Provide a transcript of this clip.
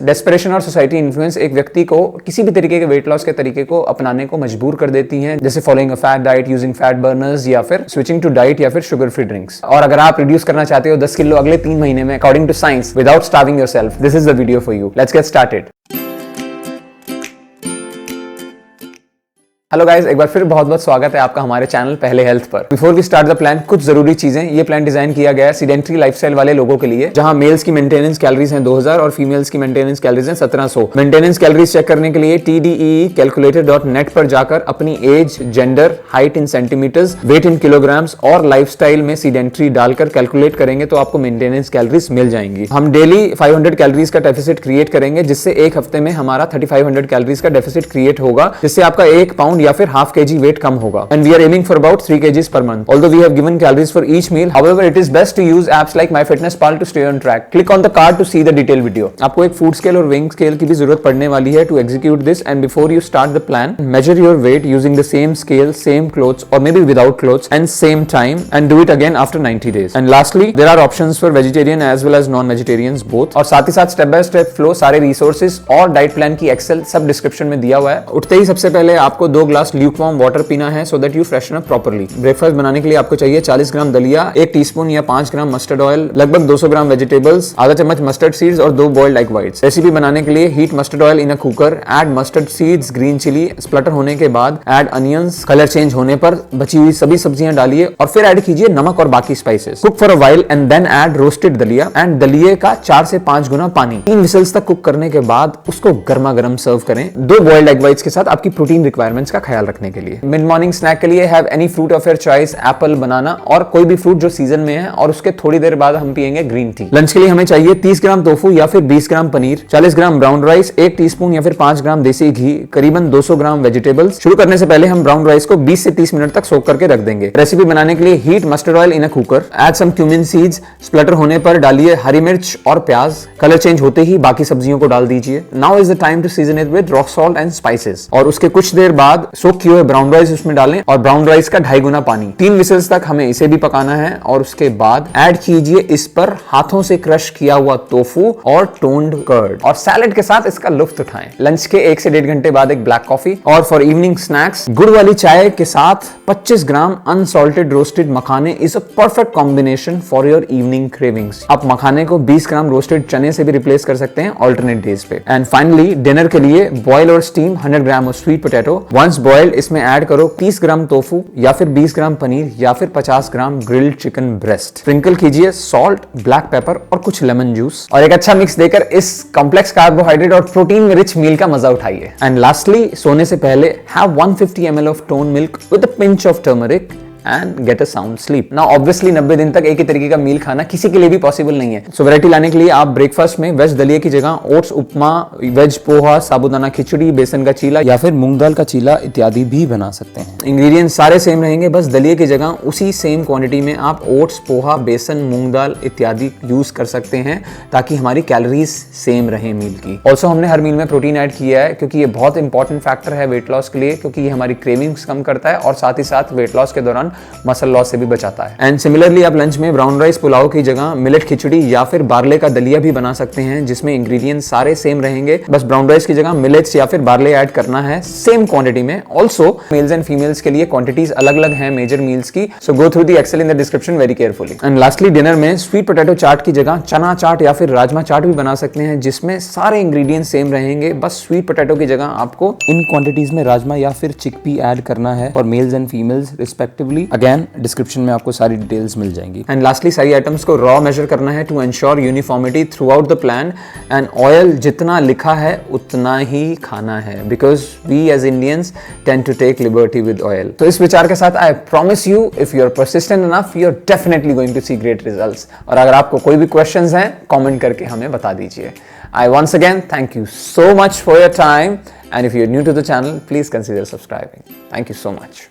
Desperation और society influence एक व्यक्ति को किसी भी तरीके के वेट लॉस के तरीके को अपनाने को मजबूर कर देती हैं, जैसे following a fat diet, using fat Berners या फिर स्विचिंग टू डाइट या फिर शुगर फ्री ड्रिंक्स। और अगर आप रिड्यूस करना चाहते हो 10 किलो अगले 3 महीने में according to science without starving yourself, this is the video for you. Let's get started. Hello guys, एक बार फिर बहुत बहुत स्वागत है आपका हमारे चैनल पहले हेल्थ पर। Before we start the plan, कुछ जरूरी चीजें। ये प्लान डिजाइन किया गया है सीडेंटरी लाइफस्टाइल वाले लोगों के लिए, जहां मेल्स की मेंटेनेंस कैलोरीज हैं 2000 और फीमेल्स की मेंटेनेंस कैलोरीज हैं 1700। मेंटेनेंस कैलोरीज चेक करने के लिए TDEE-calculator.net पर जाकर अपनी age, gender, height in centimetres, weight in kilograms और लाइफस्टाइल में सीडेंटरी डालकर कैलकुलेट करेंगे तो आपको मेंटेनेंस कैलोरीज मिल जाएंगी। हम डेली 500 कैलोरीज का डेफिसिट क्रिएट करेंगे, जिससे एक हफ्ते में हमारा 3500 कैलोरीज का डेफिसिट क्रिएट होगा, जिससे आपका 1 पाउंड या फिर हाफ केजी वेट कम होगा। And we are aiming for about 3 kgs per month. Although we have given calories for each meal, however, it is best to use apps like MyFitnessPal to stay on track. Click on the card to see the detailed video. आपको एक food scale और weighing scale की भी जरूरत पड़ने वाली है to execute this. And before you start the plan, measure your weight using the same scale, same clothes, or maybe without clothes, and same time, and do it again after 90 days. And lastly, there are options for vegetarian as well as non-vegetarians both. और साथ ही साथ step by step flow, सारे resources और diet plan की Excel सब description में दिया हुआ है। उठते ही सबसे पहले आपको 2 ग्लास ल्यूकवार्म वाटर पीना है so that you freshen up properly. Breakfast बनाने के लिए आपको चाहिए 40 ग्राम दलिया, 1 टीस्पून या 5 ग्राम मस्टर्ड ऑयल, लगभग 200 ग्राम वेजिटेबल्स, आधा चम्मच मस्टर्ड सीड्स और 2 बॉइल्ड एग व्हाइट्स। रेसिपी बनाने के लिए heat mustard oil in a cooker, add mustard seeds, green chilli, splutter होने के बाद ऐड अनियंस, कलर चेंज होने पर बची हुई सभी सब्जियां डालिए और फिर ऐड कीजिए नमक और बाकी spices. Cook for a while and then add roasted dalia and दलिये का 4 से 5 गुना पानी। 3 विसल्स तक कुक करने के बाद उसको गर्मा गर्म सर्व करें, 2 बॉइल्ड एग व्हाइट्स के साथ आपकी प्रोटीन रिक्वायरमेंट्स का ख्याल रखने के लिए। मिड मॉर्निंग स्नैक के लिए have any fruit of your choice, apple, banana और कोई भी फ्रूट जो सीजन में है, और उसके थोड़ी देर बाद हम पिएंगे ग्रीन टी। लंच के लिए हमें चाहिए 30 ग्राम टोफू या फिर 20 gram paneer, 40 gram brown rice, 1 teaspoon या फिर 5 ग्राम देसी घी, करीबन 200 ग्राम वेजिटेबल्स। शुरू करने से पहले हम ब्राउन राइस को 20 से 30 मिनट तक सोक करके रख देंगे। रेसिपी बनाने के लिए heat mustard oil in a cooker, add some cumin seeds, splutter होने पर डालिए हरी मिर्च और प्याज, कलर चेंज होते ही बाकी सब्जियों को डाल दीजिए। Now is the time to season it with rock salt and spices, और उसके कुछ देर बाद सोक किए हुए ब्राउन राइस उसमें डालें और ब्राउन राइस का 2.5 गुना पानी। 3 विसल्स तक हमें इसे भी पकाना है और उसके बाद ऐड कीजिए इस पर हाथों से क्रश किया हुआ टोफू और टोन्ड कर्ड, और सैलेड के साथ इसका लुत्फ उठाएं। लंच के 1 से 1.5 घंटे बाद एक ब्लैक कॉफी, और फॉर इवनिंग स्नैक्स गुड़ वाली चाय के साथ 25 ग्राम अनसॉल्टेड रोस्टेड मखाने is a perfect combination for your evening cravings. आप मखाने को 20 ग्राम रोस्टेड चने से भी रिप्लेस कर सकते हैं ऑल्टरनेट डेज पे। एंड फाइनली डिनर के लिए बॉयल और steam 100 gram of sweet potato. Once boiled इसमें ऐड करो 30 ग्राम टोफू या फिर 20 ग्राम पनीर या फिर 50 ग्राम ग्रिल्ड चिकन ब्रेस्ट। स्प्रिंकल कीजिए सॉल्ट, ब्लैक पेपर और कुछ लेमन जूस, और एक अच्छा मिक्स देकर इस कॉम्प्लेक्स कार्बोहाइड्रेट और प्रोटीन रिच मील का मजा उठाइए। एंड लास्टली, सोने से पहले have 150 ml of tone milk with a pinch of turmeric and get a sound sleep. Now obviously 90 दिन तक एक ही तरीके का मील खाना किसी के लिए भी पॉसिबल नहीं है, सो वैरायटी लाने के लिए आप ब्रेकफास्ट में वेज दलिया की जगह ओट्स उपमा, वेज पोहा, साबुदाना खिचड़ी, बेसन का चीला या फिर मूंग दाल का चीला इत्यादि भी बना सकते हैं। इंग्रेडिएंट्स सारे सेम रहेंगे, बस दलिया की जगह उसी सेम क्वांटिटी में आप ओट्स, पोहा, बेसन, मूंग दाल इत्यादि यूज कर सकते हैं ताकि हमारी कैलोरीज सेम रहे मील की। ऑल्सो हमने हर मील में प्रोटीन ऐड किया है क्योंकि ये बहुत इंपॉर्टेंट फैक्टर है वेट लॉस के लिए, क्योंकि ये हमारी क्रेविंग्स कम करता है और साथ ही साथ वेट लॉस के दौरान मसल लॉस से भी बचाता है। एंड सिमिलरली आप लंच में ब्राउन राइस पुलाव की जगह मिलेट खिचड़ी या फिर बार्ले का दलिया भी बना सकते हैं, जिसमें इंग्रेडिएंट्स सारे सेम रहेंगे, बस ब्राउन राइस की जगह मिलेट्स या फिर बार्ले ऐड करना है सेम क्वांटिटी में। ऑल्सो मेल्स एंड फीमेल्स के लिए क्वांटिटीज अलग अलग हैं मेजर मील्स की, so go through the Excel in the description very carefully. And lastly dinner में स्वीट पोटैटो चाट की जगह चना चाट या फिर राजमा चाट भी बना सकते हैं, जिसमें सारे इंग्रेडिएंट्स सेम रहेंगे, बस स्वीट पोटैटो की जगह आपको इन क्वांटिटीज में राजमा या फिर चिकपी ऐड करना है for males and females respectively. Again description में आपको सारी डिटेल्स मिल जाएंगी। एंड लास्टली सारी आइटम्स को रॉ मेजर करना है to ensure uniformity throughout the plan. And oil जितना लिखा है उतना ही खाना है, because we as Indians tend to take liberty with oil. तो इस विचार के साथ I promise you, if you are persistent enough, you are definitely going to C great results. और अगर आपको कोई भी क्वेश्चंस हैं कमेंट करके हमें बता दीजिए। I once again thank you so much for your time, and if you're new to the channel, please consider subscribing. Thank you so much.